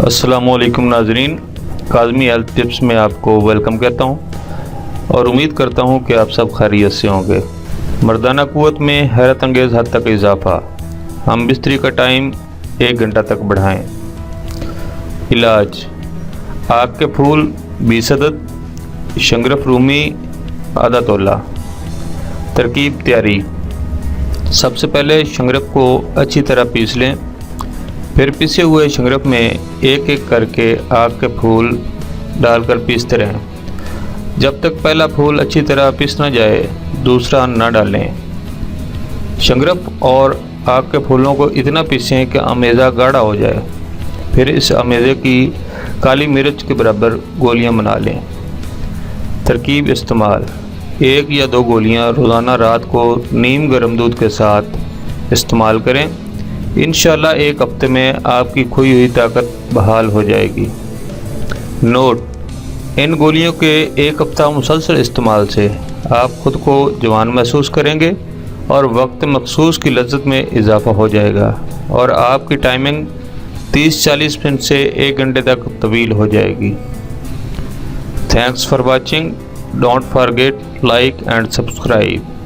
अस्सलाम वालेकुम नाजरीन, काज़मी हेल्थ टिप्स में आपको वेलकम कहता हूँ और उम्मीद करता हूँ कि आप सब खैरियत से होंगे। मर्दाना क़ुव्वत में हैरत अंगेज़ हद तक इजाफ़ा, हम बिस्तरी का टाइम 1 घंटा तक बढ़ाएं। इलाज: आग के फूल 20 अदद, शंगरफ रूमी आधा तोला। तरकीब तैयारी: सबसे पहले शंगरफ को अच्छी तरह पीस लें, फिर पिसे हुए शंगरफ में एक एक करके आग के फूल डालकर पीसते रहें। जब तक पहला फूल अच्छी तरह पिस न जाए दूसरा न डालें। शंगरफ और आग के फूलों को इतना पीसें कि अमेज़ा गाढ़ा हो जाए। फिर इस अमेज़े की काली मिर्च के बराबर गोलियां बना लें। तरकीब इस्तेमाल: 1 या 2 गोलियां रोज़ाना रात को नीम गर्म दूध के साथ इस्तेमाल करें। इंशाअल्लाह 1 हफ्ते में आपकी खोई हुई ताकत बहाल हो जाएगी। नोट: इन गोलियों के 1 हफ्ता मुसलसल इस्तेमाल से आप ख़ुद को जवान महसूस करेंगे और वक्त मखसूस की लज्जत में इजाफ़ा हो जाएगा और आपकी टाइमिंग 30-40 मिनट से 1 घंटे तक तवील हो जाएगी। Thanks for watching. Don't forget like and subscribe.